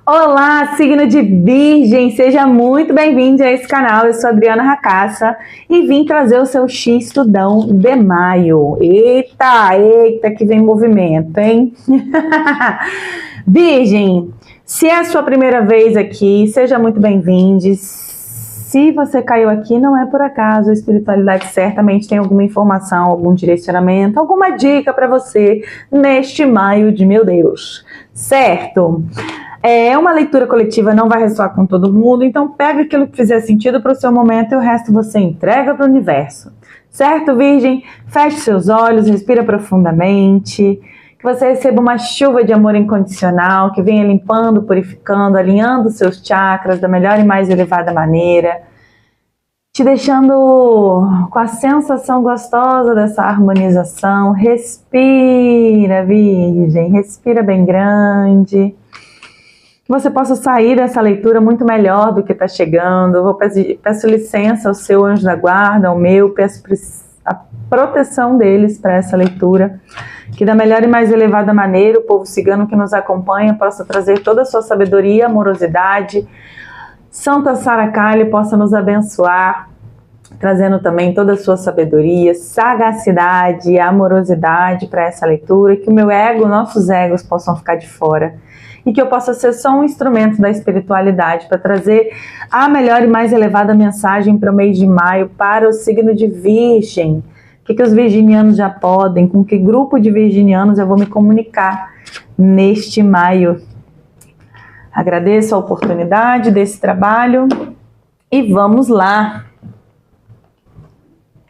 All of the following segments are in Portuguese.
Olá, signo de Virgem, seja muito bem-vindo a esse canal. Eu sou Adriana Racassa e vim trazer o seu X-Tudão de maio. Eita, que vem movimento, hein? Virgem, se é a sua primeira vez aqui, seja muito bem-vindo. Se você caiu aqui, não é por acaso. A espiritualidade certamente tem alguma informação, algum direcionamento, alguma dica para você neste maio de meu Deus, certo? Uma leitura coletiva, não vai ressoar com todo mundo, então pega aquilo que fizer sentido para o seu momento e o resto você entrega para o universo. Certo, Virgem? Feche seus olhos, respira profundamente, que você receba uma chuva de amor incondicional, que venha limpando, purificando, alinhando seus chakras da melhor e mais elevada maneira, te deixando com a sensação gostosa dessa harmonização. Respira, Virgem, respira bem grande. Que você possa sair dessa leitura muito melhor do que está chegando. Eu peço licença ao seu anjo da guarda, ao meu, peço a proteção deles para essa leitura, que da melhor e mais elevada maneira o povo cigano que nos acompanha possa trazer toda a sua sabedoria, amorosidade. Santa Sara Kali possa nos abençoar, trazendo também toda a sua sabedoria, sagacidade e amorosidade para essa leitura, que o meu ego, nossos egos possam ficar de fora. E que eu possa ser só um instrumento da espiritualidade para trazer a melhor e mais elevada mensagem para o mês de maio, para o signo de Virgem. O que os virginianos já podem, com que grupo de virginianos eu vou me comunicar neste maio. Agradeço a oportunidade desse trabalho e vamos lá.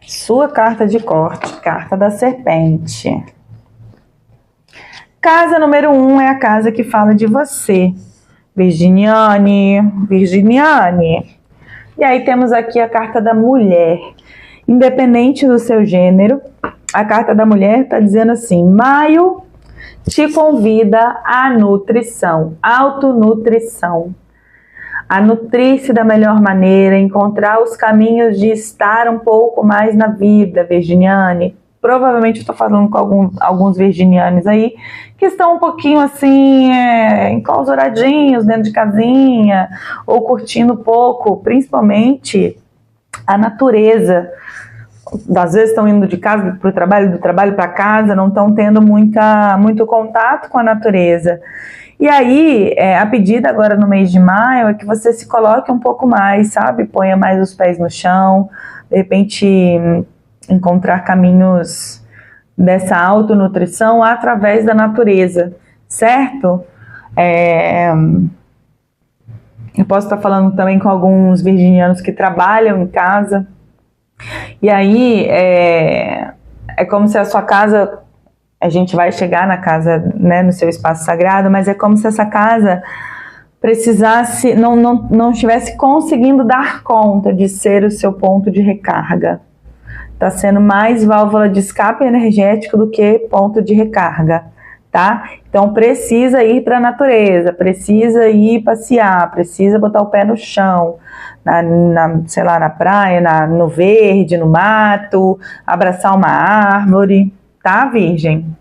Sua carta de corte, carta da serpente. Casa número 1 é a casa que fala de você, Virginiane. E aí temos aqui a carta da mulher. Independente do seu gênero, a carta da mulher está dizendo assim: maio te convida à nutrição, autonutrição. A nutrir-se da melhor maneira, encontrar os caminhos de estar um pouco mais na vida, Virginiane. Provavelmente estou falando com alguns virginianos aí que estão um pouquinho assim, enclausuradinhos dentro de casinha, ou curtindo um pouco, principalmente a natureza. Às vezes estão indo de casa para o trabalho, do trabalho para casa, não estão tendo muito contato com a natureza. E aí, a pedida agora no mês de maio é que você se coloque um pouco mais, sabe? Ponha mais os pés no chão, de repente encontrar caminhos dessa autonutrição através da natureza, certo? Eu posso estar falando também com alguns virginianos que trabalham em casa, e aí é como se a sua casa, a gente vai chegar na casa, né, no seu espaço sagrado, mas é como se essa casa precisasse, não estivesse conseguindo dar conta de ser o seu ponto de recarga. Está sendo mais válvula de escape energético do que ponto de recarga, tá? Então precisa ir para a natureza, precisa ir passear, precisa botar o pé no chão, sei lá, na praia, no verde, no mato, abraçar uma árvore, tá, Virgem?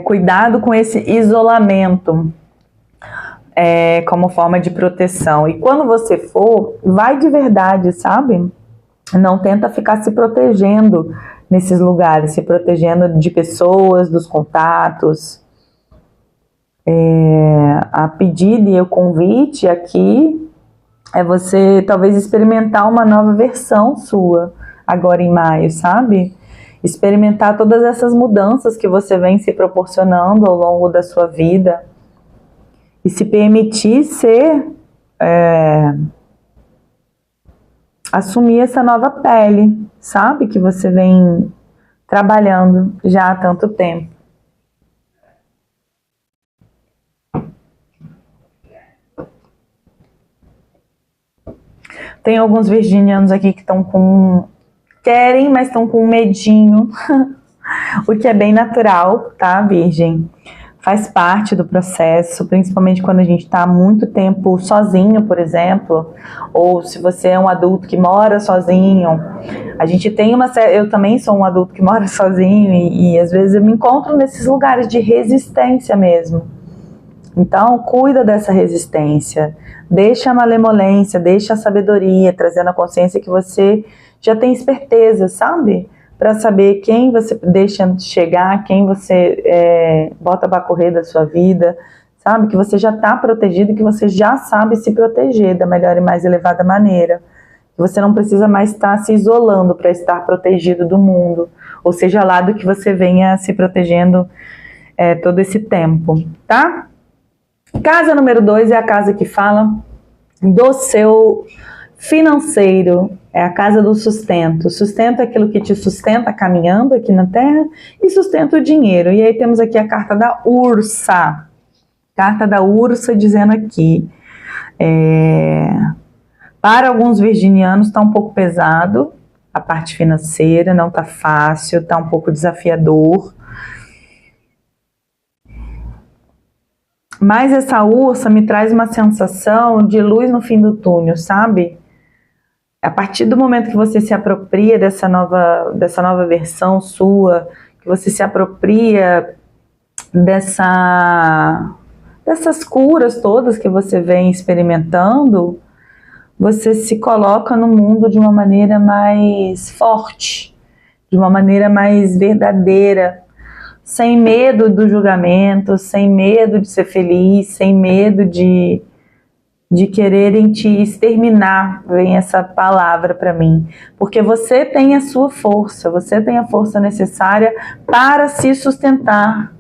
Cuidado com esse isolamento. Como forma de proteção. E quando você for, vai de verdade, sabe? Não tenta ficar se protegendo nesses lugares, se protegendo de pessoas, dos contatos. A pedida e o convite aqui é você talvez experimentar uma nova versão sua agora em maio, sabe? Experimentar todas essas mudanças que você vem se proporcionando ao longo da sua vida. E se permitir assumir essa nova pele, sabe? Que você vem trabalhando já há tanto tempo. Tem alguns virginianos aqui que estão querem, mas estão com medinho, o que é bem natural, tá, Virgem? faz parte do processo, principalmente quando a gente está muito tempo sozinho, por exemplo, ou se você é um adulto que mora sozinho. A gente tem eu também sou um adulto que mora sozinho e às vezes eu me encontro nesses lugares de resistência mesmo. Então, cuida dessa resistência, deixa a malemolência, deixa a sabedoria, trazendo a consciência que você já tem esperteza, sabe? Para saber quem você deixa chegar, quem você bota para correr da sua vida, sabe? Que você já está protegido e que você já sabe se proteger da melhor e mais elevada maneira. Que você não precisa mais estar se isolando para estar protegido do mundo, ou seja lá do que você venha se protegendo todo esse tempo, tá? Casa número 2 é a casa que fala do seu financeiro, é a casa do sustento. Sustento é aquilo que te sustenta caminhando aqui na Terra e sustenta o dinheiro. E aí temos aqui a carta da Ursa. Carta da Ursa dizendo aqui, para alguns virginianos está um pouco pesado, a parte financeira não está fácil, está um pouco desafiador. Mas essa ursa me traz uma sensação de luz no fim do túnel, sabe? A partir do momento que você se apropria dessa nova versão sua, que você se apropria dessas curas todas que você vem experimentando, você se coloca no mundo de uma maneira mais forte, de uma maneira mais verdadeira, sem medo do julgamento, sem medo de ser feliz, sem medo de quererem te exterminar, vem essa palavra para mim. Porque você tem a sua força, você tem a força necessária para se sustentar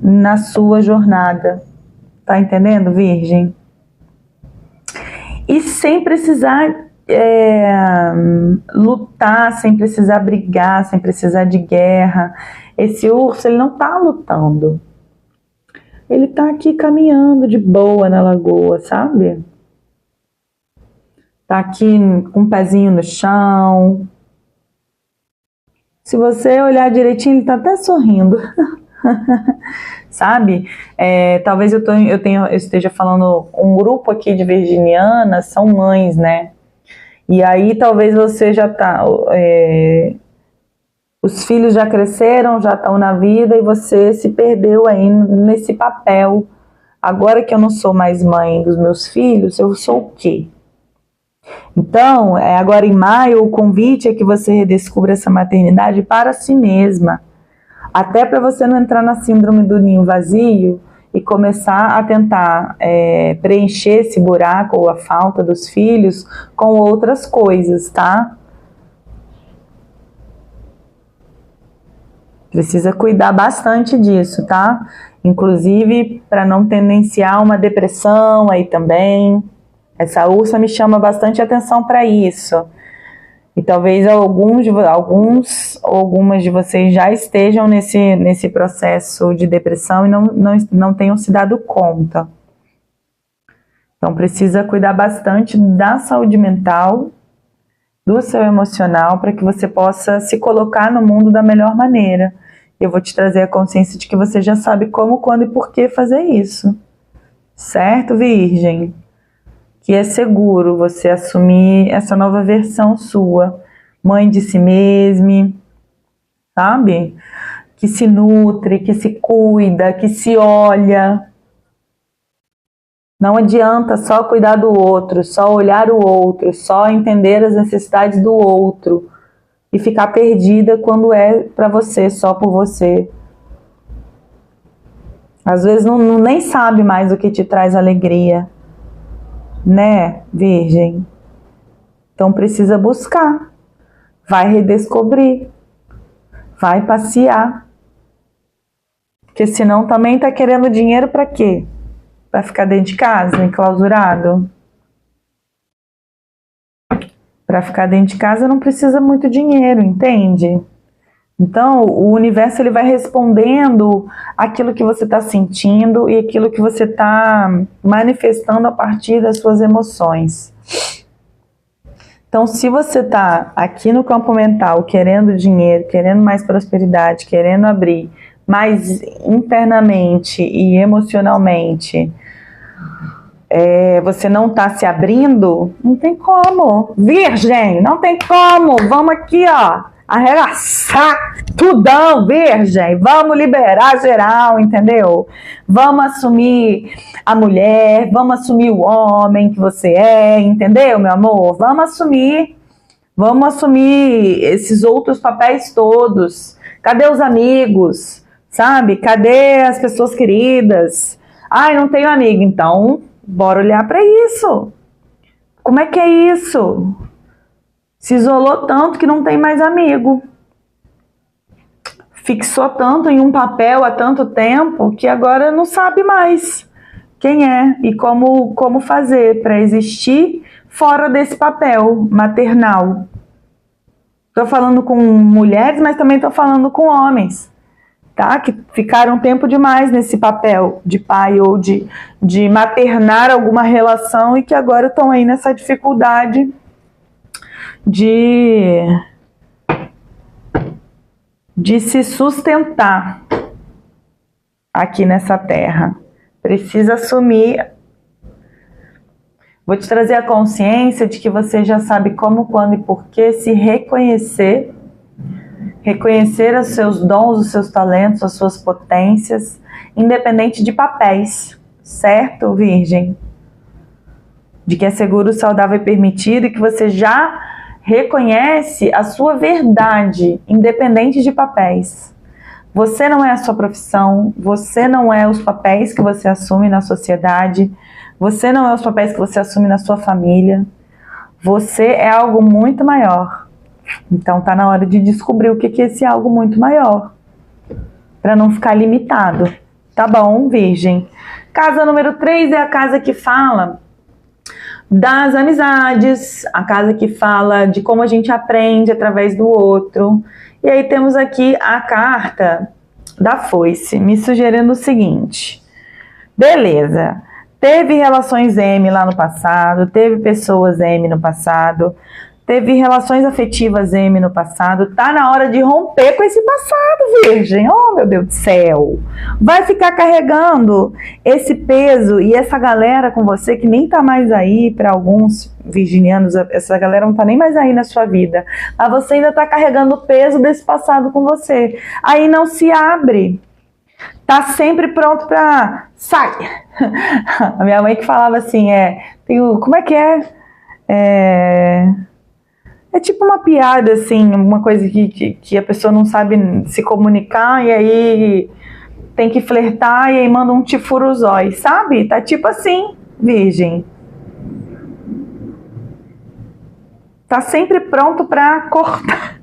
na sua jornada. Tá entendendo, Virgem? E sem precisar lutar, sem precisar brigar, sem precisar de guerra. Esse urso, ele não tá lutando. Ele tá aqui caminhando de boa na lagoa, sabe? Tá aqui com um pezinho no chão. Se você olhar direitinho, ele tá até sorrindo. Sabe? Talvez eu esteja falando um grupo aqui de virginianas, são mães, né? E aí talvez você já tá... os filhos já cresceram, já estão na vida e você se perdeu aí nesse papel. Agora que eu não sou mais mãe dos meus filhos, eu sou o quê? Então, agora em maio, o convite é que você redescubra essa maternidade para si mesma. Até para você não entrar na síndrome do ninho vazio e começar a tentar preencher esse buraco ou a falta dos filhos com outras coisas, tá? Precisa cuidar bastante disso, tá? Inclusive, para não tendenciar uma depressão aí também. Essa ursa me chama bastante atenção para isso. E talvez algumas de vocês já estejam nesse processo de depressão e não tenham se dado conta. Então, precisa cuidar bastante da saúde mental, do seu emocional, para que você possa se colocar no mundo da melhor maneira. Eu vou te trazer a consciência de que você já sabe como, quando e por que fazer isso. Certo, Virgem? Que é seguro você assumir essa nova versão sua. Mãe de si mesma, sabe? Que se nutre, que se cuida, que se olha. Não adianta só cuidar do outro, só olhar o outro, só entender as necessidades do outro e ficar perdida quando é para você, só por você. Às vezes nem sabe mais o que te traz alegria, né, Virgem? Então precisa buscar, vai redescobrir, vai passear. Porque senão também tá querendo dinheiro para quê? Para ficar dentro de casa, enclausurado? Para ficar dentro de casa não precisa muito dinheiro, entende? Então, o universo ele vai respondendo aquilo que você está sentindo e aquilo que você está manifestando a partir das suas emoções. Então, se você está aqui no campo mental querendo dinheiro, querendo mais prosperidade, querendo abrir mas internamente e emocionalmente você não está se abrindo, não tem como. Virgem, não tem como. Vamos aqui, ó, arregaçar tudão, virgem. Vamos liberar geral, entendeu? Vamos assumir a mulher, vamos assumir o homem que você é, entendeu, meu amor? Vamos assumir esses outros papéis todos. Cadê os amigos? Sabe? Cadê as pessoas queridas? Ai, não tenho amigo. Então, bora olhar para isso. Como é que é isso? Se isolou tanto que não tem mais amigo. Fixou tanto em um papel há tanto tempo que agora não sabe mais quem é e como fazer para existir fora desse papel maternal. Estou falando com mulheres, mas também estou falando com homens, tá? Que ficaram tempo demais nesse papel de pai ou de maternar alguma relação e que agora estão aí nessa dificuldade de se sustentar aqui nessa terra. Precisa assumir. Vou te trazer a consciência de que você já sabe como, quando e por que se reconhecer. Reconhecer os seus dons, os seus talentos, as suas potências, independente de papéis, certo, Virgem? De que é seguro, saudável e permitido e que você já reconhece a sua verdade, independente de papéis. Você não é a sua profissão, você não é os papéis que você assume na sociedade, você não é os papéis que você assume na sua família. Você é algo muito maior. Então tá na hora de descobrir o que é esse algo muito maior, para não ficar limitado. Tá bom, Virgem? Casa número 3 é a casa que fala das amizades, a casa que fala de como a gente aprende através do outro. E aí temos aqui a carta da foice, me sugerindo o seguinte. Beleza, teve relações M lá no passado, teve pessoas M no passado, teve relações afetivas M no passado, tá na hora de romper com esse passado, Virgem. Oh, meu Deus do céu. Vai ficar carregando esse peso e essa galera com você que nem tá mais aí, para alguns virginianos, essa galera não tá nem mais aí na sua vida. Mas você ainda tá carregando o peso desse passado com você. Aí não se abre. Tá sempre pronto pra... Sai! A minha mãe que falava assim, como é que é tipo uma piada, assim, uma coisa que a pessoa não sabe se comunicar e aí tem que flertar e aí manda um tifuruzói, sabe? Tá tipo assim, Virgem. Tá sempre pronto pra cortar.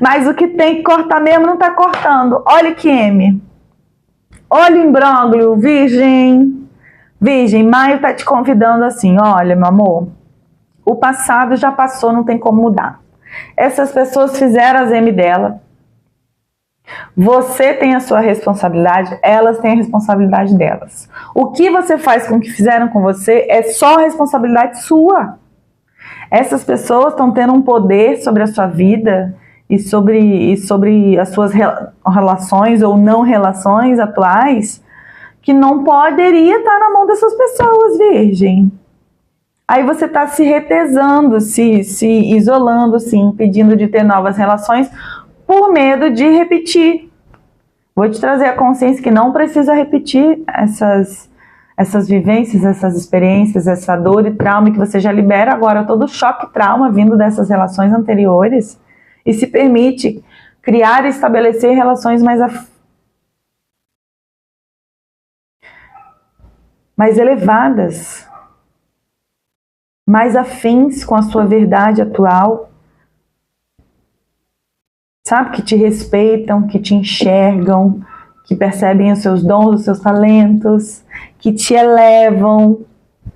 Mas o que tem que cortar mesmo não tá cortando. Olha que M. Olha o imbróglio, Virgem. Virgem, Maio tá te convidando assim, olha, meu amor, o passado já passou, não tem como mudar. Essas pessoas fizeram as M dela. Você tem a sua responsabilidade, elas têm a responsabilidade delas. O que você faz com o que fizeram com você é só responsabilidade sua. Essas pessoas estão tendo um poder sobre a sua vida e sobre as suas relações ou não relações atuais que não poderia estar na mão dessas pessoas, Virgem. Aí você está se retesando, se isolando, se impedindo de ter novas relações por medo de repetir. Vou te trazer a consciência que não precisa repetir essas vivências, essas experiências, essa dor e trauma, que você já libera agora todo o choque e trauma vindo dessas relações anteriores e se permite criar e estabelecer relações mais elevadas, mais afins com a sua verdade atual, sabe? Que te respeitam, que te enxergam, que percebem os seus dons, os seus talentos, que te elevam,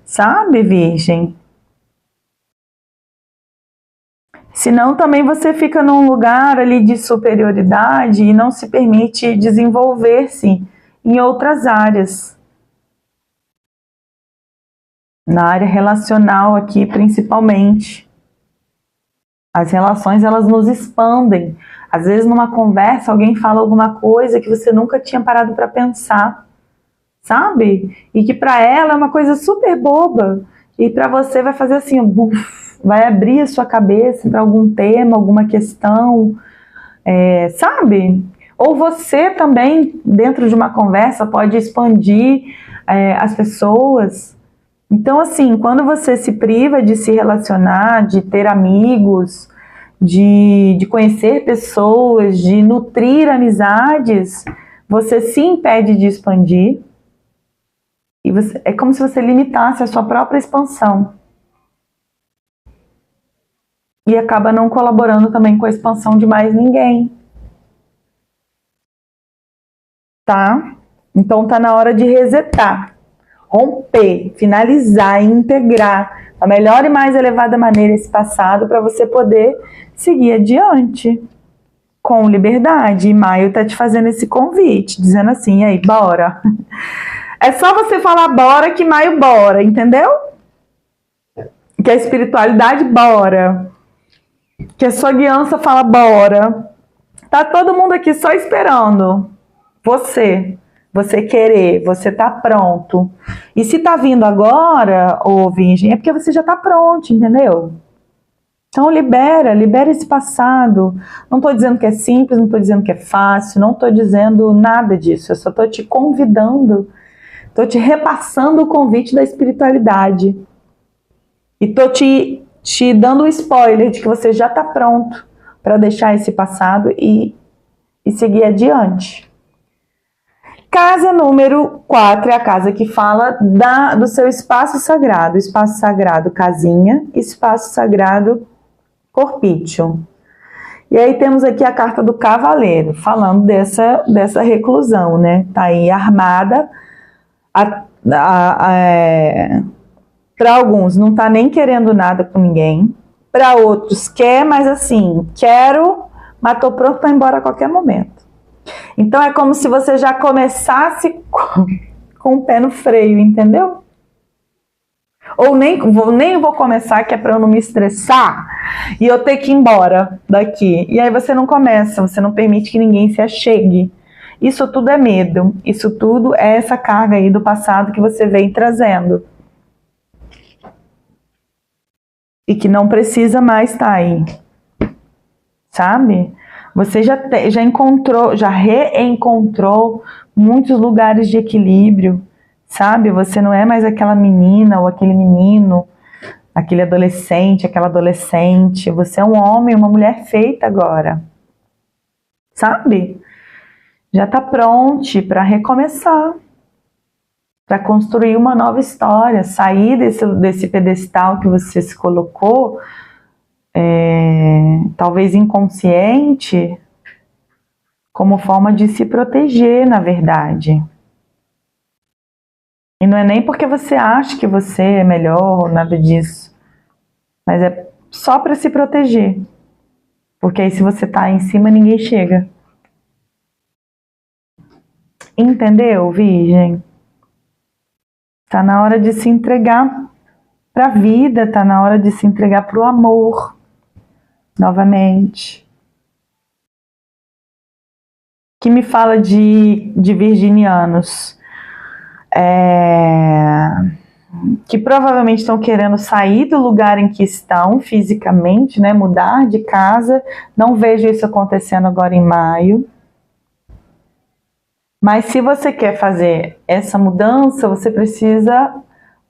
sabe, Virgem? Senão também você fica num lugar ali de superioridade e não se permite desenvolver-se em outras áreas. Na área relacional aqui, principalmente. As relações, elas nos expandem. Às vezes numa conversa alguém fala alguma coisa que você nunca tinha parado para pensar, sabe? E que para ela é uma coisa super boba e para você vai fazer assim, vai abrir a sua cabeça para algum tema, alguma questão, sabe? Ou você também, dentro de uma conversa, pode expandir as pessoas. Então, assim, quando você se priva de se relacionar, de ter amigos, de conhecer pessoas, de nutrir amizades, você se impede de expandir. E é como se você limitasse a sua própria expansão. E acaba não colaborando também com a expansão de mais ninguém. Tá? Então tá na hora de resetar, romper, finalizar e integrar da melhor e mais elevada maneira esse passado para você poder seguir adiante com liberdade. E Maio tá te fazendo esse convite, dizendo assim, e aí, bora. É só você falar bora que Maio bora, entendeu? Que a espiritualidade bora. Que a sua guiança fala bora. Tá todo mundo aqui só esperando você querer, você tá pronto. E se tá vindo agora, ô Virgem, é porque você já tá pronto, entendeu? Então libera esse passado. Não tô dizendo que é simples, não tô dizendo que é fácil, não tô dizendo nada disso. Eu só tô te convidando, tô te repassando o convite da espiritualidade. E tô te dando o spoiler de que você já tá pronto para deixar esse passado e seguir adiante. Casa número 4 é a casa que fala do seu espaço sagrado. Espaço sagrado, casinha. Espaço sagrado, corpício. E aí temos aqui a carta do cavaleiro, falando dessa reclusão, né? Tá aí armada. Para alguns, não tá nem querendo nada com ninguém. Para outros, quer, mas assim, quero, mas tô pronto para ir embora a qualquer momento. Então é como se você já começasse com o pé no freio, entendeu? Ou nem vou começar, que é para eu não me estressar e eu ter que ir embora daqui. E aí você não começa, você não permite que ninguém se achegue. Isso tudo é medo, isso tudo é essa carga aí do passado que você vem trazendo. E que não precisa mais estar aí. Sabe? Você já reencontrou muitos lugares de equilíbrio, sabe? Você não é mais aquela menina ou aquele menino, aquele adolescente, aquela adolescente. Você é um homem, uma mulher feita agora, sabe? Já está pronto para recomeçar, para construir uma nova história, sair desse pedestal que você se colocou, talvez inconsciente, como forma de se proteger, na verdade. E não é nem porque você acha que você é melhor, nada disso, mas é só para se proteger, porque aí se você tá em cima, ninguém chega. Entendeu, Virgem? Tá na hora de se entregar para a vida, tá na hora de se entregar para o amor. Novamente, que me fala de virginianos que provavelmente estão querendo sair do lugar em que estão fisicamente, né, mudar de casa. Não vejo isso acontecendo agora em maio, mas se você quer fazer essa mudança, você precisa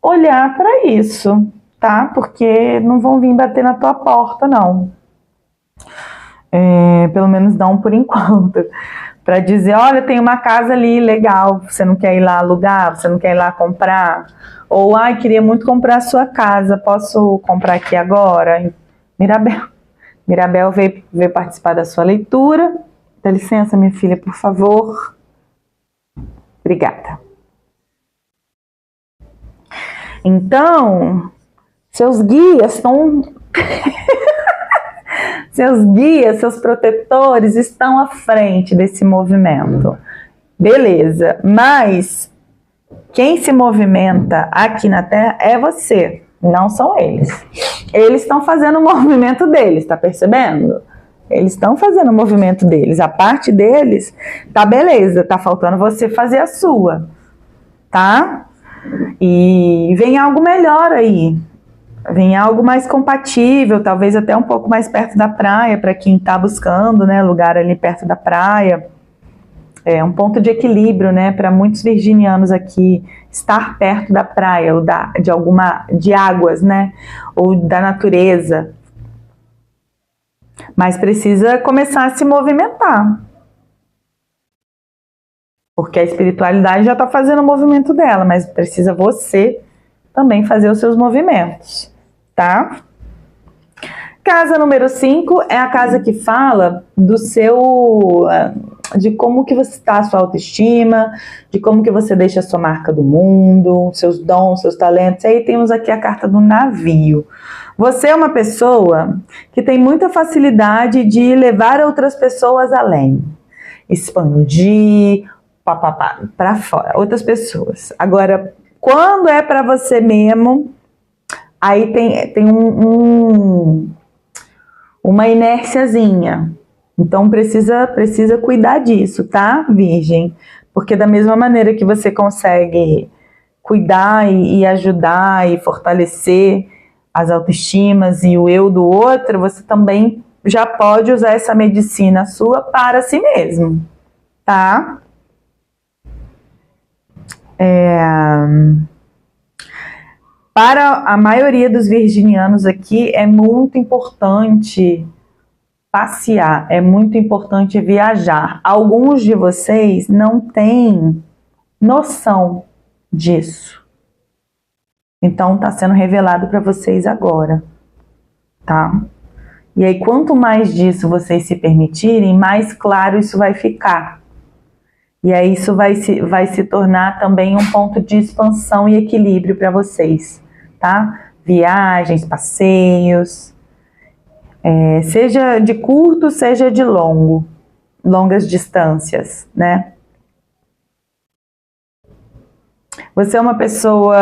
olhar para isso, tá? Porque não vão vir bater na tua porta, não. Pelo menos não por enquanto, para dizer, olha, tem uma casa ali legal, você não quer ir lá alugar, você não quer ir lá comprar, ou, queria muito comprar a sua casa, posso comprar aqui agora? Mirabel veio participar da sua leitura. Dá licença, minha filha, por favor. Obrigada. Então, seus guias estão... Seus guias, seus protetores estão à frente desse movimento. Beleza, mas quem se movimenta aqui na Terra é você, não são eles. Eles estão fazendo o movimento deles, tá percebendo? Eles estão fazendo o movimento deles. A parte deles tá beleza, tá faltando você fazer a sua, tá? E vem algo melhor aí. Vem algo mais compatível, talvez até um pouco mais perto da praia, para quem tá buscando, né, lugar ali perto da praia. É um ponto de equilíbrio, né, para muitos virginianos aqui, estar perto da praia, ou de águas, né, ou da natureza. Mas precisa começar a se movimentar. Porque a espiritualidade já está fazendo o movimento dela, mas precisa você também fazer os seus movimentos, tá? Casa número 5 é a casa que fala de como que você está, a sua autoestima, de como que você deixa a sua marca do mundo, seus dons, seus talentos. E aí temos aqui a carta do navio. Você é uma pessoa que tem muita facilidade de levar outras pessoas além, expandir para fora, outras pessoas. Agora, quando é para você mesmo, aí tem uma inérciazinha. Então precisa cuidar disso, tá, Virgem? Porque da mesma maneira que você consegue cuidar e ajudar e fortalecer as autoestimas e o eu do outro, você também já pode usar essa medicina sua para si mesmo, tá? Para a maioria dos virginianos aqui é muito importante passear, é muito importante viajar. Alguns de vocês não têm noção disso. Então está sendo revelado para vocês agora, tá? E aí quanto mais disso vocês se permitirem, mais claro isso vai ficar. E aí isso vai se tornar também um ponto de expansão e equilíbrio para vocês, tá? Viagens, passeios, seja de curto, seja de longas distâncias, né? Você é uma pessoa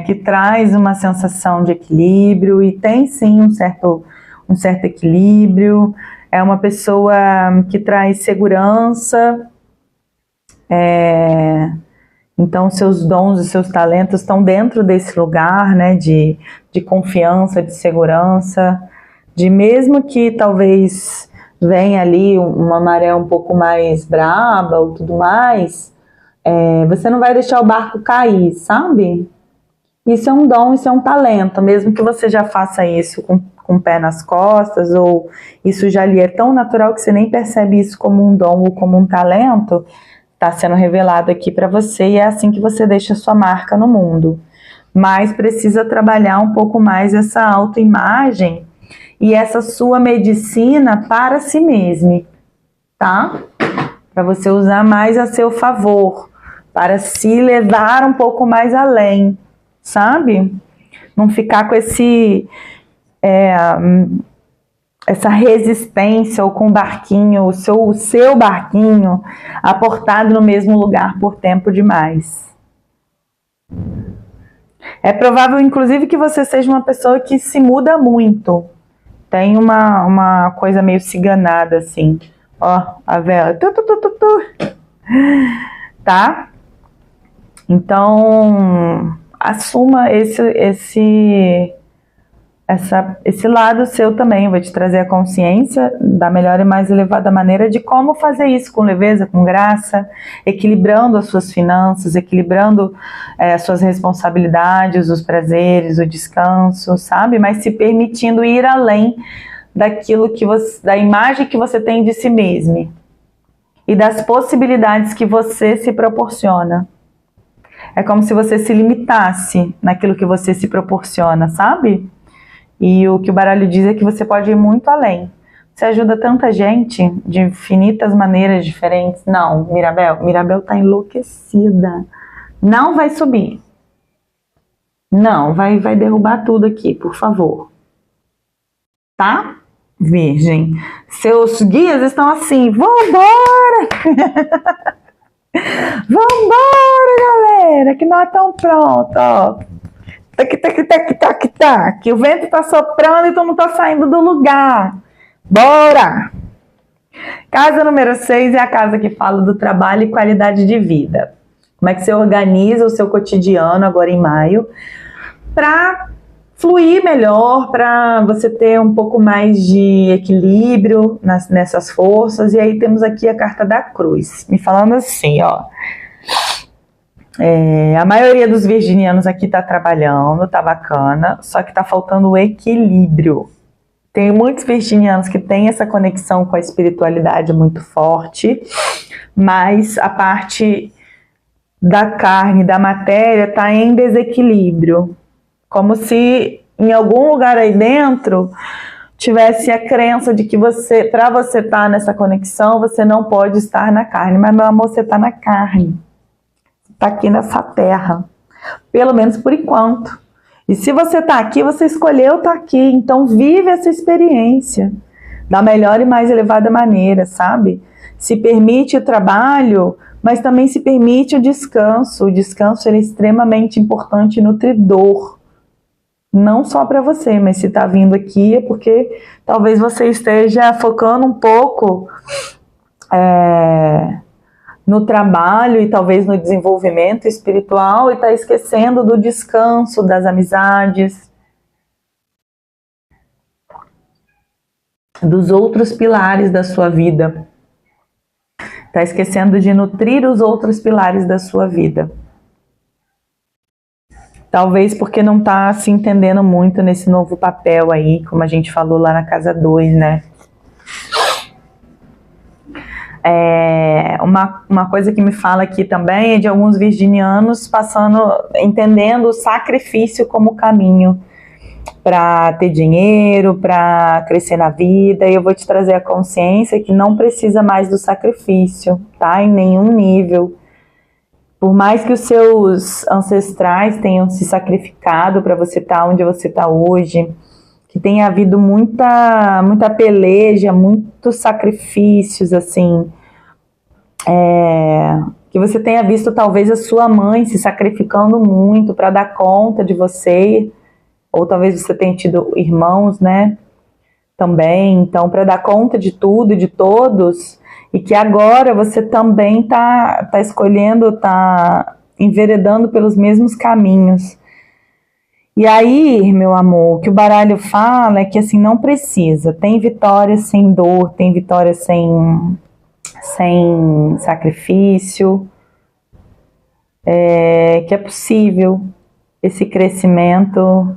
que traz uma sensação de equilíbrio e tem sim um certo equilíbrio. É uma pessoa que traz segurança. Então seus dons e seus talentos estão dentro desse lugar, né, de confiança, de segurança, de mesmo que talvez venha ali uma maré um pouco mais braba ou tudo mais, você não vai deixar o barco cair, sabe? Isso é um dom, isso é um talento, mesmo que você já faça isso com o pé nas costas, ou isso já lhe é tão natural que você nem percebe isso como um dom ou como um talento. Está sendo revelado aqui para você e é assim que você deixa a sua marca no mundo. Mas precisa trabalhar um pouco mais essa autoimagem e essa sua medicina para si mesmo, tá? Para você usar mais a seu favor, para se levar um pouco mais além, sabe? Não ficar com essa resistência ou com o barquinho, o seu barquinho aportado no mesmo lugar por tempo demais. É provável, inclusive, que você seja uma pessoa que se muda muito. Tem uma coisa meio ciganada, assim. Ó, a vela. Tá? Então, assuma esse lado seu também, vai te trazer a consciência da melhor e mais elevada maneira de como fazer isso com leveza, com graça, equilibrando as suas finanças, equilibrando as suas responsabilidades, os prazeres, o descanso, sabe? Mas se permitindo ir além da imagem que você tem de si mesmo e das possibilidades que você se proporciona. É como se você se limitasse naquilo que você se proporciona, sabe? E o que o baralho diz é que você pode ir muito além. Você ajuda tanta gente de infinitas maneiras diferentes. Não, Mirabel tá enlouquecida. Não vai subir. Não, vai derrubar tudo aqui, por favor. Tá? Virgem. Seus guias estão assim, vambora! Vambora, galera, que nós estamos prontos, ó. Tac, tac, tac, tac, tac. O vento tá soprando e tu não tá saindo do lugar. Bora! Casa número 6 é a casa que fala do trabalho e qualidade de vida. Como é que você organiza o seu cotidiano agora em maio para fluir melhor, para você ter um pouco mais de equilíbrio nessas forças. E aí temos aqui a carta da cruz, me falando assim, ó. A maioria dos virginianos aqui tá trabalhando, tá bacana, só que tá faltando o equilíbrio. Tem muitos virginianos que têm essa conexão com a espiritualidade muito forte, mas a parte da carne, da matéria, tá em desequilíbrio. Como se em algum lugar aí dentro tivesse a crença de que para você estar nessa conexão, você não pode estar na carne. Mas, meu amor, você tá na carne. Tá aqui nessa terra. Pelo menos por enquanto. E se você tá aqui, você escolheu estar aqui. Então, vive essa experiência da melhor e mais elevada maneira, sabe? Se permite o trabalho, mas também se permite o descanso. O descanso ele é extremamente importante e nutridor. Não só para você, mas se está vindo aqui é porque talvez você esteja focando um pouco no trabalho e talvez no desenvolvimento espiritual e está esquecendo do descanso, das amizades, dos outros pilares da sua vida. Está esquecendo de nutrir os outros pilares da sua vida. Talvez porque não está se entendendo muito nesse novo papel aí, como a gente falou lá na casa 2, né? Uma coisa que me fala aqui também é de alguns virginianos entendendo o sacrifício como caminho para ter dinheiro, para crescer na vida. E eu vou te trazer a consciência que não precisa mais do sacrifício, tá? Em nenhum nível. Por mais que os seus ancestrais tenham se sacrificado para você estar onde você está hoje, que tenha havido muita peleja, muitos sacrifícios, assim, que você tenha visto talvez a sua mãe se sacrificando muito para dar conta de você, ou talvez você tenha tido irmãos, né, também, então para dar conta de tudo e de todos, e que agora você também tá escolhendo, tá enveredando pelos mesmos caminhos. E aí, meu amor, o que o baralho fala é que assim, não precisa. Tem vitória sem dor, tem vitória sem sacrifício. Que é possível esse crescimento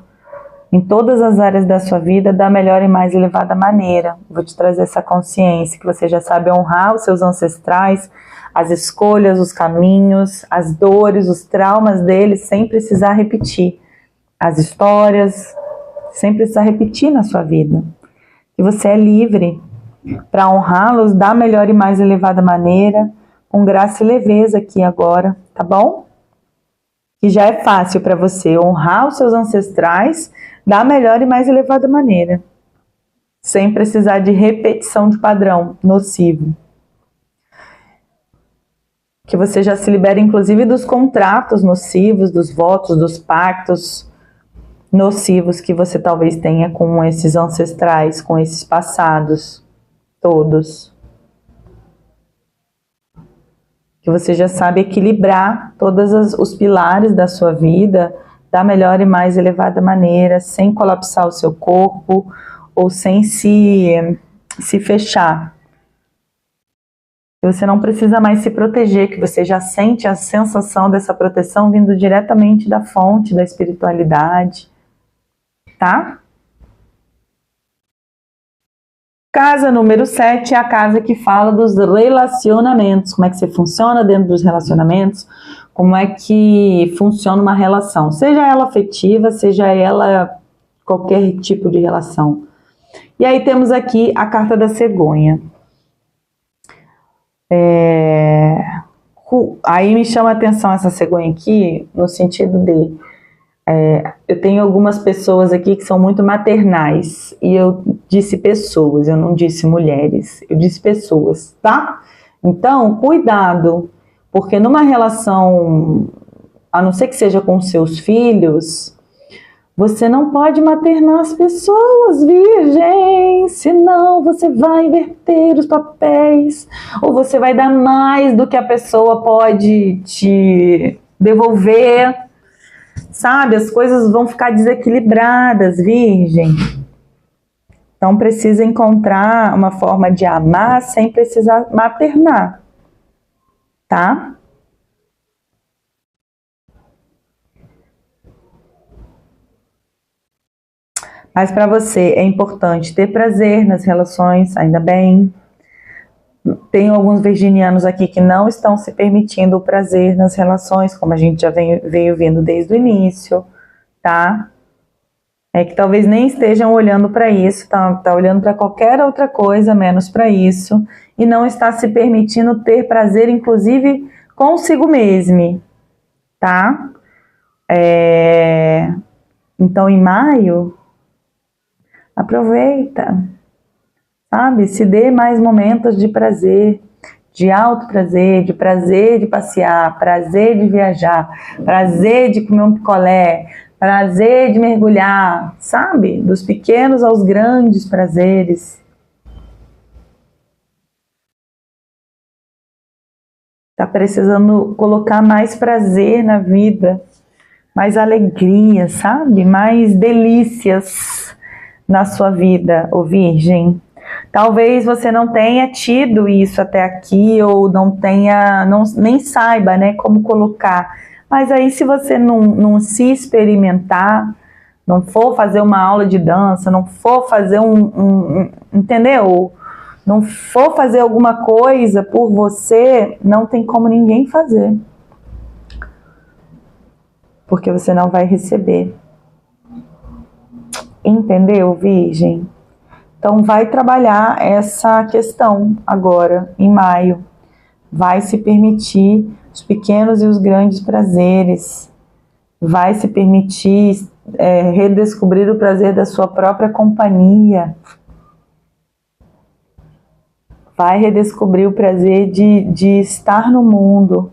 em todas as áreas da sua vida da melhor e mais elevada maneira. Vou te trazer essa consciência que você já sabe honrar os seus ancestrais, as escolhas, os caminhos, as dores, os traumas deles, sem precisar repetir. As histórias, sem precisar repetir na sua vida. E você é livre para honrá-los da melhor e mais elevada maneira, com graça e leveza aqui agora, tá bom? Que já é fácil para você honrar os seus ancestrais da melhor e mais elevada maneira, sem precisar de repetição de padrão nocivo. Que você já se libere, inclusive, dos contratos nocivos, dos votos, dos pactos nocivos que você talvez tenha com esses ancestrais, com esses passados, todos. Que você já sabe equilibrar todos os pilares da sua vida da melhor e mais elevada maneira, sem colapsar o seu corpo ou sem se fechar. Que você não precisa mais se proteger, que você já sente a sensação dessa proteção vindo diretamente da fonte da espiritualidade, tá? Casa número 7 é a casa que fala dos relacionamentos, como é que você funciona dentro dos relacionamentos, como é que funciona uma relação, seja ela afetiva, seja ela qualquer tipo de relação. E aí temos aqui a carta da cegonha. Aí me chama a atenção essa cegonha aqui, no sentido de eu tenho algumas pessoas aqui que são muito maternais, e eu disse pessoas, eu não disse mulheres, eu disse pessoas, tá? Então, cuidado, porque numa relação, a não ser que seja com seus filhos, Você não pode maternar as pessoas, virgem, senão você vai inverter os papéis, ou você vai dar mais do que a pessoa pode te devolver, sabe? As coisas vão ficar desequilibradas, virgem. Então precisa encontrar uma forma de amar sem precisar maternar, tá? Mas para você é importante ter prazer nas relações, ainda bem. Tem alguns virginianos aqui que não estão se permitindo o prazer nas relações, como a gente já veio vendo desde o início, tá? É que talvez nem estejam olhando para isso, tá olhando para qualquer outra coisa, menos para isso, e não está se permitindo ter prazer, inclusive, consigo mesmo, tá? Então, em maio, aproveita, sabe? Se dê mais momentos de prazer, de alto prazer de passear, prazer de viajar, prazer de comer um picolé, prazer de mergulhar, sabe? Dos pequenos aos grandes prazeres. Tá precisando colocar mais prazer na vida, mais alegria, sabe? Mais delícias na sua vida, ô Virgem. Talvez você não tenha tido isso até aqui, ou nem saiba, né, como colocar. Mas aí, se você não se experimentar, não for fazer uma aula de dança, não for fazer entendeu? Não for fazer alguma coisa por você, não tem como ninguém fazer. Porque você não vai receber. Entendeu, Virgem? Então, vai trabalhar essa questão agora, em maio. Vai se permitir os pequenos e os grandes prazeres. Vai se permitir redescobrir o prazer da sua própria companhia. Vai redescobrir o prazer de estar no mundo.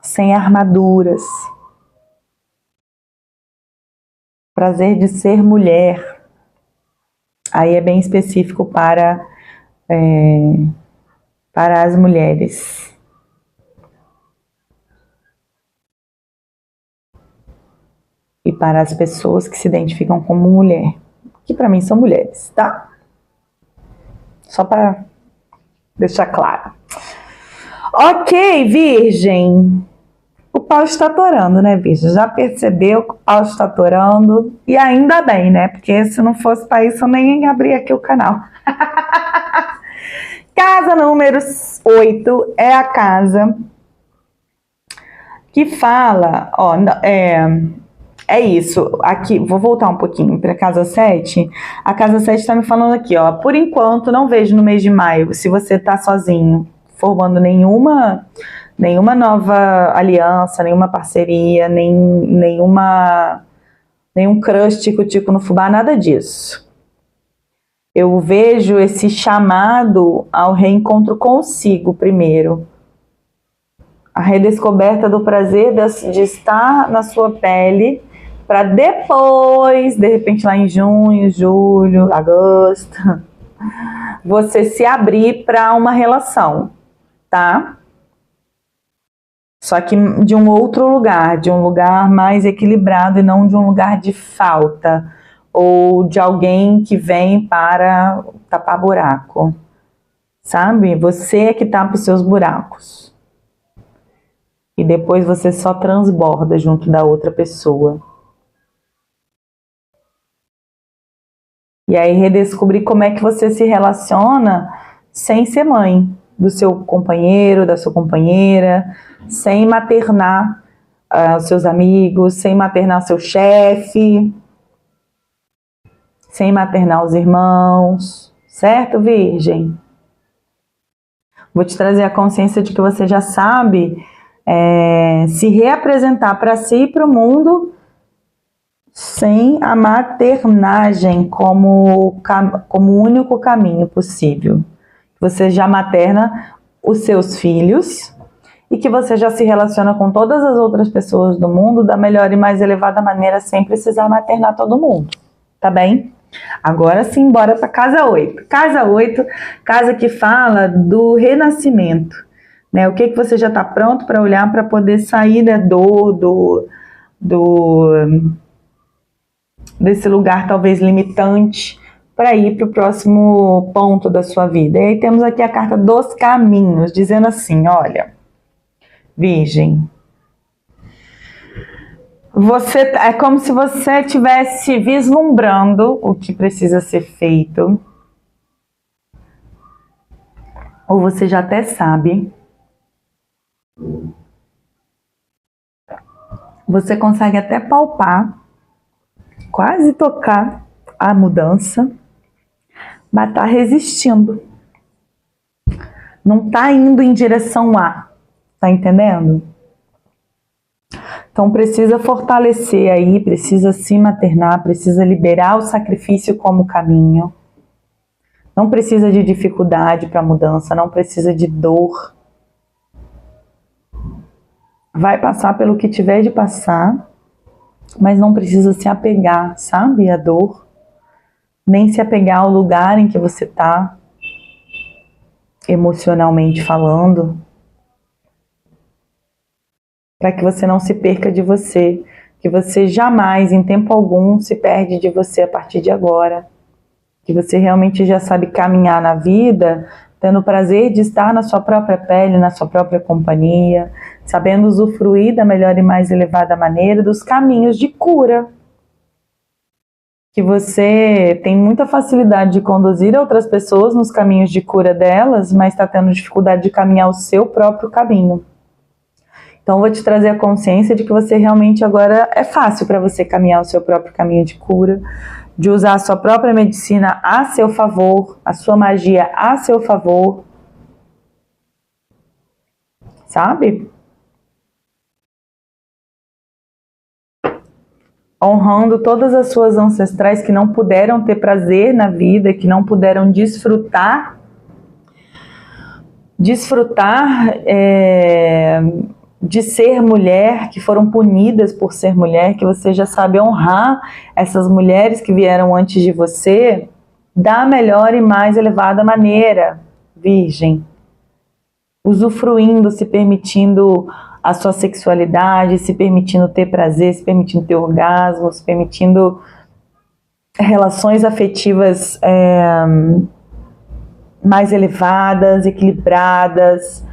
Sem armaduras. Prazer de ser mulher. Aí é bem específico para as mulheres. E para as pessoas que se identificam como mulher. Que para mim são mulheres, tá? Só para deixar claro. Ok, Virgem. O pau está atorando, né, Virgem? Já percebeu que o pau está atorando? E ainda bem, né? Porque se não fosse para isso, eu nem abria aqui o canal. Casa número 8 é a casa que fala, ó, é isso, aqui, vou voltar um pouquinho para a casa 7. A casa 7 está me falando aqui, ó, por enquanto não vejo no mês de maio, se você está sozinho, formando nenhuma nova aliança, nenhuma parceria, nenhum crush tico-tico no fubá, nada disso. Eu vejo esse chamado ao reencontro consigo primeiro. A redescoberta do prazer de estar na sua pele, para depois, de repente lá em junho, julho, agosto, você se abrir para uma relação, tá? Só que de um outro lugar, de um lugar mais equilibrado e não de um lugar de falta ou de alguém que vem para tapar buraco, sabe? Você é que tapa os seus buracos. E depois você só transborda junto da outra pessoa. E aí redescobrir como é que você se relaciona sem ser mãe do seu companheiro, da sua companheira, sem maternar os seus amigos, sem maternar seu chefe, sem maternar os irmãos, certo, Virgem? Vou te trazer a consciência de que você já sabe se reapresentar para si e para o mundo sem a maternagem como o único caminho possível. Você já materna os seus filhos e que você já se relaciona com todas as outras pessoas do mundo da melhor e mais elevada maneira, sem precisar maternar todo mundo, tá bem? Agora sim, bora para casa 8. Casa 8, casa que fala do renascimento, né? O que você já está pronto para olhar para poder sair da dor, desse lugar talvez limitante, para ir para o próximo ponto da sua vida. E aí temos aqui a carta dos caminhos, dizendo assim, olha, Virgem, é como se você estivesse vislumbrando o que precisa ser feito, ou você já até sabe. Você consegue até palpar, quase tocar a mudança, mas está resistindo. Não está indo em direção a, tá entendendo? Então precisa fortalecer aí, precisa se maternar, precisa liberar o sacrifício como caminho. Não precisa de dificuldade para mudança, não precisa de dor. Vai passar pelo que tiver de passar, mas não precisa se apegar, sabe, à dor. Nem se apegar ao lugar em que você está, emocionalmente falando. Para que você não se perca de você, que você jamais, em tempo algum, se perde de você a partir de agora, que você realmente já sabe caminhar na vida, tendo o prazer de estar na sua própria pele, na sua própria companhia, sabendo usufruir da melhor e mais elevada maneira dos caminhos de cura, que você tem muita facilidade de conduzir outras pessoas nos caminhos de cura delas, mas está tendo dificuldade de caminhar o seu próprio caminho. Então, eu vou te trazer a consciência de que você realmente agora é fácil para você caminhar o seu próprio caminho de cura, de usar a sua própria medicina a seu favor, a sua magia a seu favor, sabe? Honrando todas as suas ancestrais que não puderam ter prazer na vida, que não puderam desfrutar de ser mulher, que foram punidas por ser mulher, que você já sabe honrar essas mulheres que vieram antes de você da melhor e mais elevada maneira, Virgem. Usufruindo, se permitindo a sua sexualidade, se permitindo ter prazer, se permitindo ter orgasmo, se permitindo relações afetivas mais elevadas, equilibradas,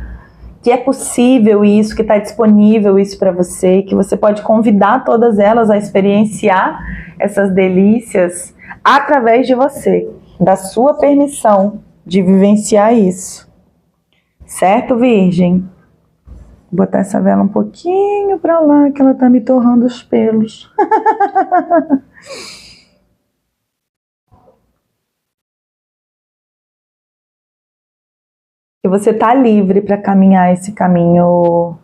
que é possível isso, que está disponível isso para você, que você pode convidar todas elas a experienciar essas delícias através de você, da sua permissão de vivenciar isso. Certo, Virgem? Vou botar essa vela um pouquinho para lá, que ela tá me torrando os pelos. Que você está livre para caminhar esse caminho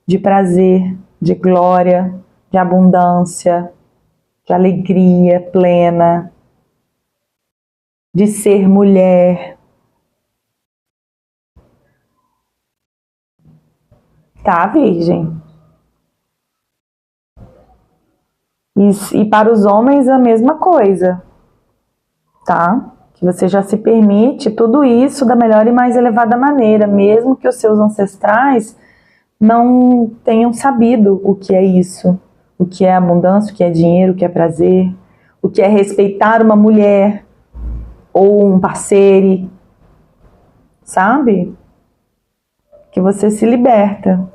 de prazer, de glória, de abundância, de alegria plena, de ser mulher. Tá, Virgem? E para os homens a mesma coisa, tá? Que você já se permite tudo isso da melhor e mais elevada maneira, mesmo que os seus ancestrais não tenham sabido o que é isso, o que é abundância, o que é dinheiro, o que é prazer, o que é respeitar uma mulher ou um parceiro, sabe? Que você se liberta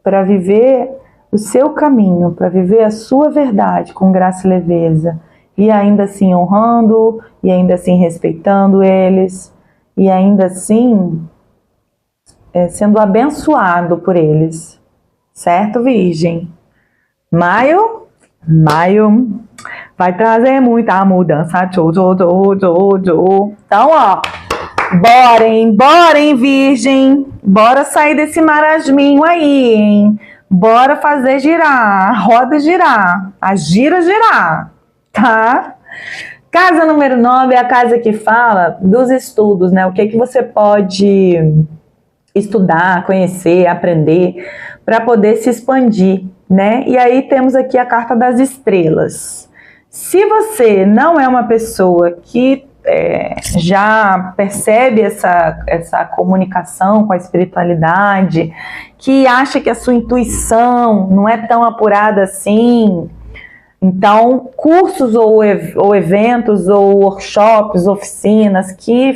para viver o seu caminho, para viver a sua verdade com graça e leveza, e ainda assim honrando, e ainda assim respeitando eles, e ainda assim sendo abençoado por eles. Certo, Virgem? Maio vai trazer muita mudança. Então, ó, bora, hein, Virgem? Bora sair desse marasminho aí, hein? Bora fazer girar, a roda girar, a gira girar, tá? Casa número 9 é a casa que fala dos estudos, né? O que você pode estudar, conhecer, aprender, para poder se expandir, né? E aí temos aqui a carta das estrelas. Se você não é uma pessoa que já percebe essa comunicação com a espiritualidade, que acha que a sua intuição não é tão apurada assim, então cursos ou eventos ou workshops, oficinas que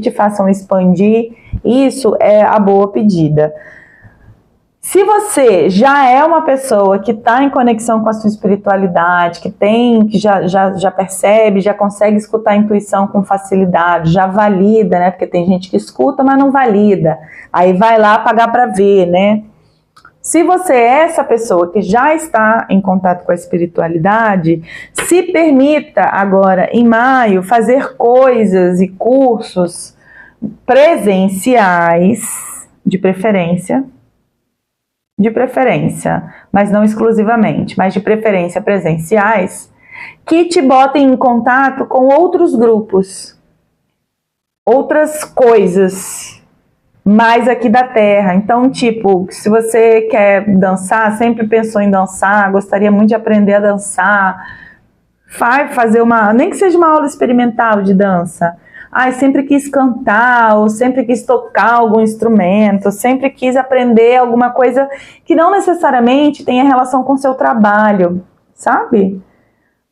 te façam expandir, isso é a boa pedida. Se você já é uma pessoa que está em conexão com a sua espiritualidade, que já percebe, já consegue escutar a intuição com facilidade, já valida, né? Porque tem gente que escuta, mas não valida. Aí vai lá pagar para ver, né? Se você é essa pessoa que já está em contato com a espiritualidade, se permita agora, em maio, fazer coisas e cursos presenciais, de preferência, mas não exclusivamente, mas de preferência presenciais, que te botem em contato com outros grupos, outras coisas, mais aqui da Terra. Então, tipo, se você quer dançar, sempre pensou em dançar, gostaria muito de aprender a dançar, vai fazer nem que seja uma aula experimental de dança. Sempre quis cantar, ou sempre quis tocar algum instrumento, sempre quis aprender alguma coisa que não necessariamente tenha relação com o seu trabalho, sabe?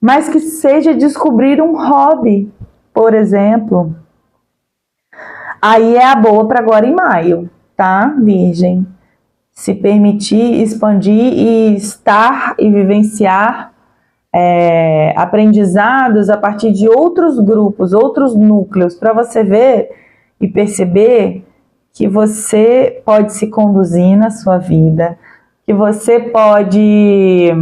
Mas que seja descobrir um hobby, por exemplo. Aí é a boa para agora em maio, tá, Virgem? Se permitir expandir e estar e vivenciar aprendizados a partir de outros grupos, outros núcleos, para você ver e perceber que você pode se conduzir na sua vida, que você pode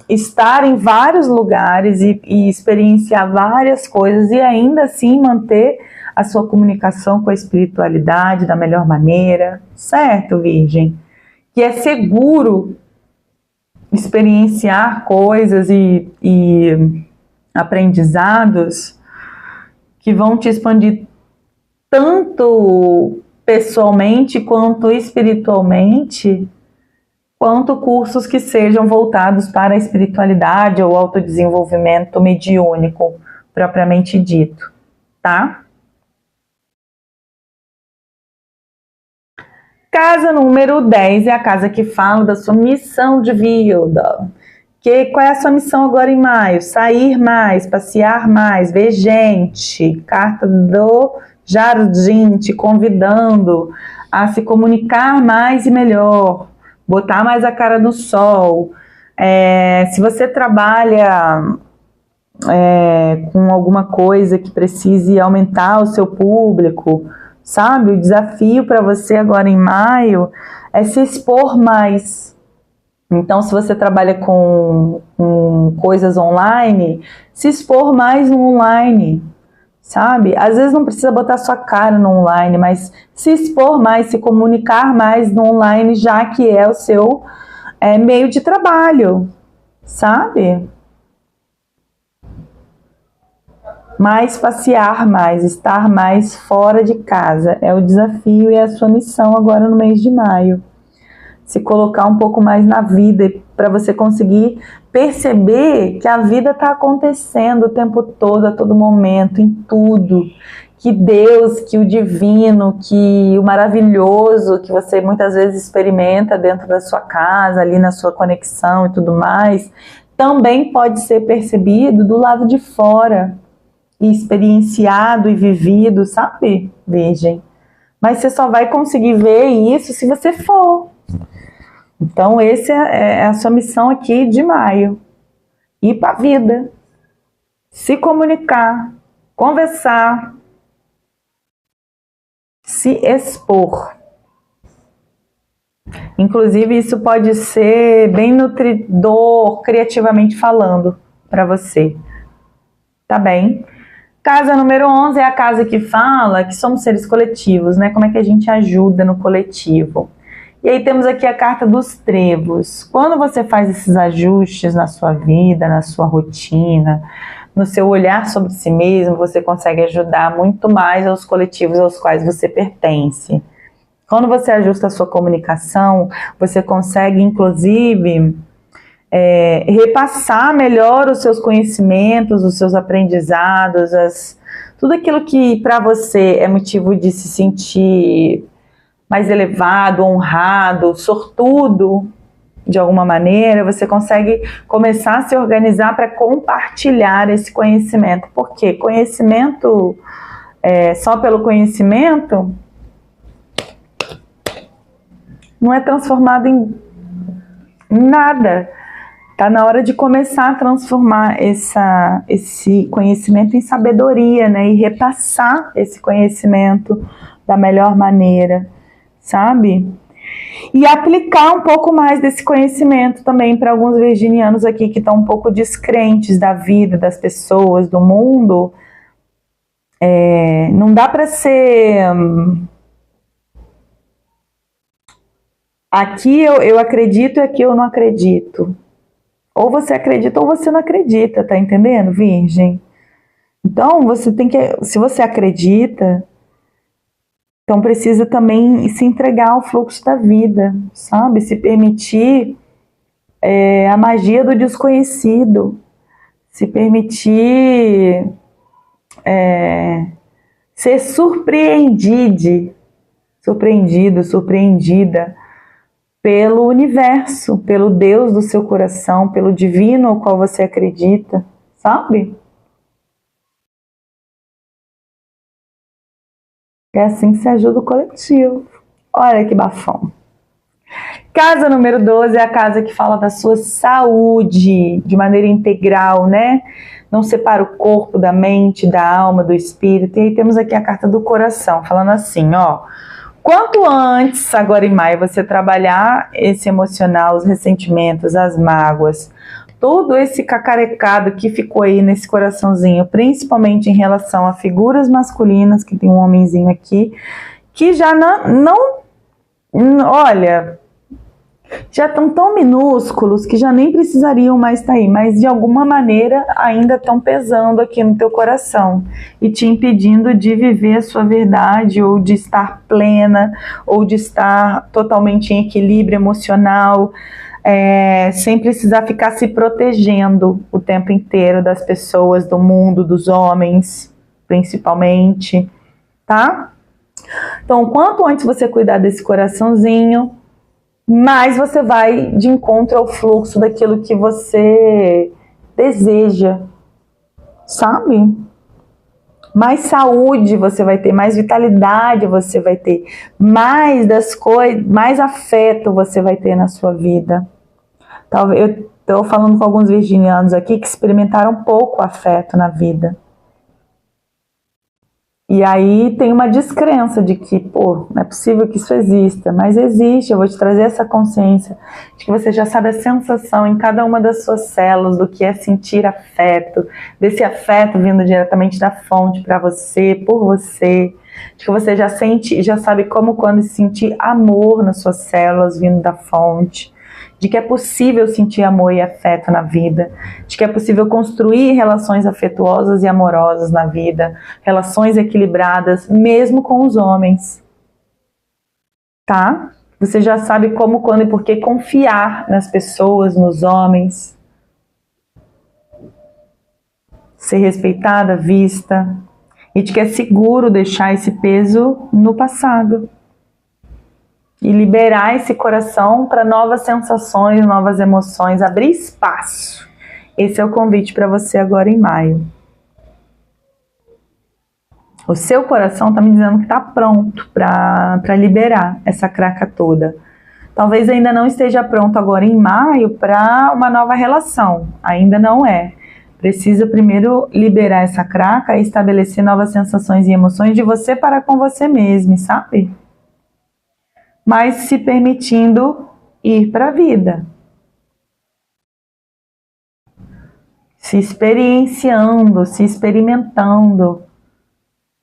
estar em vários lugares e experienciar várias coisas e ainda assim manter a sua comunicação com a espiritualidade da melhor maneira, certo, Virgem? Que é seguro experienciar coisas e aprendizados que vão te expandir tanto pessoalmente quanto espiritualmente, quanto cursos que sejam voltados para a espiritualidade ou autodesenvolvimento mediúnico, propriamente dito, tá? Casa número 10 é a casa que fala da sua missão de vida. Qual é a sua missão agora em maio? Sair mais, passear mais, ver gente. Carta do jardim te convidando a se comunicar mais e melhor, botar mais a cara no sol. Se você trabalha com alguma coisa que precise aumentar o seu público, sabe? O desafio para você agora em maio é se expor mais. Então, se você trabalha com coisas online, se expor mais no online, sabe? Às vezes não precisa botar sua cara no online, mas se expor mais, se comunicar mais no online, já que é o seu meio de trabalho, sabe? Mais passear mais, estar mais fora de casa. É o desafio e é a sua missão agora no mês de maio. Se colocar um pouco mais na vida para você conseguir perceber que a vida está acontecendo o tempo todo, a todo momento, em tudo. Que Deus, que o divino, que o maravilhoso que você muitas vezes experimenta dentro da sua casa, ali na sua conexão e tudo mais, também pode ser percebido do lado de fora. E experienciado e vivido, sabe, Virgem? Mas você só vai conseguir ver isso se você for. Então, essa é a sua missão aqui de maio. Ir para a vida. Se comunicar. Conversar. Se expor. Inclusive, isso pode ser bem nutridor, criativamente falando, para você. Tá bem? Casa número 11 é a casa que fala que somos seres coletivos, né? Como é que a gente ajuda no coletivo. E aí temos aqui a carta dos trevos. Quando você faz esses ajustes na sua vida, na sua rotina, no seu olhar sobre si mesmo, você consegue ajudar muito mais aos coletivos aos quais você pertence. Quando você ajusta a sua comunicação, você consegue, inclusive, repassar melhor os seus conhecimentos, os seus aprendizados, tudo aquilo que para você é motivo de se sentir mais elevado, honrado, sortudo, de alguma maneira, você consegue começar a se organizar para compartilhar esse conhecimento. Porque conhecimento, só pelo conhecimento, não é transformado em nada. Está na hora de começar a transformar esse conhecimento em sabedoria, né? E repassar esse conhecimento da melhor maneira, sabe? E aplicar um pouco mais desse conhecimento também para alguns virginianos aqui que estão um pouco descrentes da vida, das pessoas, do mundo. Não dá para ser... Aqui eu acredito e aqui eu não acredito. Ou você acredita ou você não acredita, tá entendendo, Virgem? Então, você tem que... Se você acredita... Então precisa também se entregar ao fluxo da vida, sabe? Se permitir a magia do desconhecido, se permitir ser surpreendido, surpreendida pelo universo, pelo Deus do seu coração, pelo divino ao qual você acredita, sabe? É assim que se ajuda o coletivo. Olha que bafão. Casa número 12 é a casa que fala da sua saúde de maneira integral, né? Não separa o corpo da mente, da alma, do espírito. E aí temos aqui a carta do coração, falando assim, ó. Quanto antes, agora em maio, você trabalhar esse emocional, os ressentimentos, as mágoas, todo esse cacarecado que ficou aí nesse coraçãozinho, principalmente em relação a figuras masculinas, que tem um homenzinho aqui, que já olha, já estão tão minúsculos que já nem precisariam mais estar aí, mas de alguma maneira ainda estão pesando aqui no teu coração e te impedindo de viver a sua verdade, ou de estar plena, ou de estar totalmente em equilíbrio emocional, sem precisar ficar se protegendo o tempo inteiro das pessoas, do mundo, dos homens, principalmente, tá? Então, quanto antes você cuidar desse coraçãozinho, mais você vai de encontro ao fluxo daquilo que você deseja, sabe? Mais saúde você vai ter, mais vitalidade você vai ter, mais das coisas, mais afeto você vai ter na sua vida. Talvez eu estou falando com alguns virginianos aqui que experimentaram pouco afeto na vida. E aí tem uma descrença de que, não é possível que isso exista, mas existe. Eu vou te trazer essa consciência de que você já sabe a sensação em cada uma das suas células do que é sentir afeto, desse afeto vindo diretamente da fonte para você, por você, de que você já sabe como quando sentir amor nas suas células vindo da fonte, de que é possível sentir amor e afeto na vida, de que é possível construir relações afetuosas e amorosas na vida, relações equilibradas, mesmo com os homens, tá? Você já sabe como, quando e por que confiar nas pessoas, nos homens, ser respeitada, vista, e de que é seguro deixar esse peso no passado. E liberar esse coração para novas sensações, novas emoções, abrir espaço. Esse é o convite para você agora em maio. O seu coração está me dizendo que está pronto para liberar essa craca toda. Talvez ainda não esteja pronto agora em maio para uma nova relação. Ainda não é. Precisa primeiro liberar essa craca e estabelecer novas sensações e emoções de você para com você mesmo, sabe? Mas se permitindo ir para a vida. Se experienciando, se experimentando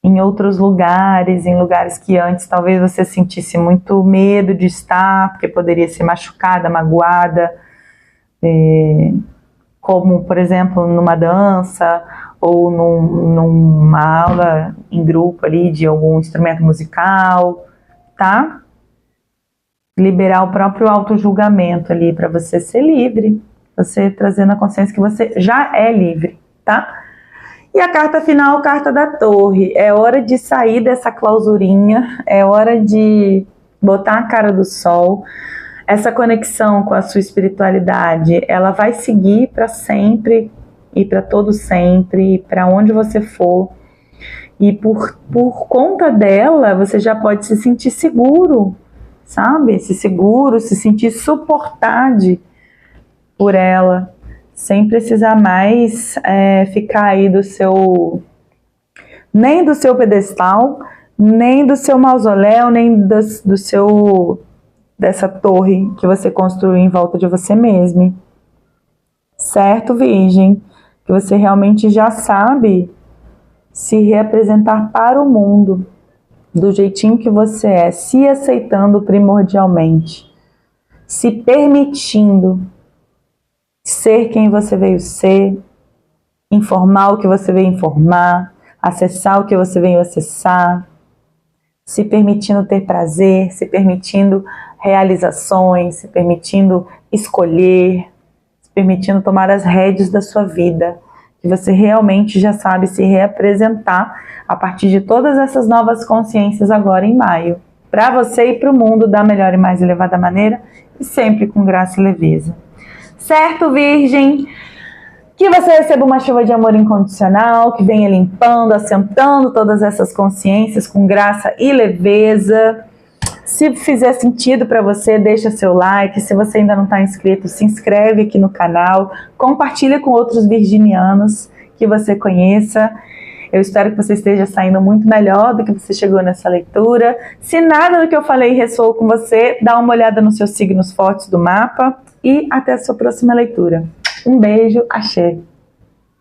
em outros lugares, em lugares que antes talvez você sentisse muito medo de estar, porque poderia ser machucada, magoada, como, por exemplo, numa dança ou numa aula em grupo ali de algum instrumento musical, tá? liberar o próprio auto-julgamento ali para você ser livre, você trazendo a consciência que você já é livre, tá? E a carta final, carta da Torre, é hora de sair dessa clausurinha, é hora de botar a cara do sol. Essa conexão com a sua espiritualidade, ela vai seguir para sempre e para todo sempre, para onde você for. E por conta dela, você já pode se sentir seguro, sabe? Se seguro, se sentir suportado por ela, sem precisar mais ficar aí nem do seu pedestal, nem do seu mausoléu, nem dessa torre que você construiu em volta de você mesmo. Certo, Virgem? Que você realmente já sabe se reapresentar para o mundo do jeitinho que você é, se aceitando primordialmente, se permitindo ser quem você veio ser, informar o que você veio informar, acessar o que você veio acessar, se permitindo ter prazer, se permitindo realizações, se permitindo escolher, se permitindo tomar as rédeas da sua vida, que você realmente já sabe se reapresentar a partir de todas essas novas consciências agora em maio, para você e para o mundo da melhor e mais elevada maneira, e sempre com graça e leveza. Certo, Virgem? Que você receba uma chuva de amor incondicional, que venha limpando, assentando todas essas consciências com graça e leveza. Se fizer sentido para você, deixa seu like. Se você ainda não está inscrito, se inscreve aqui no canal. Compartilha com outros virginianos que você conheça. Eu espero que você esteja saindo muito melhor do que você chegou nessa leitura. Se nada do que eu falei ressoou com você, dá uma olhada nos seus signos fortes do mapa. E até a sua próxima leitura. Um beijo, axé.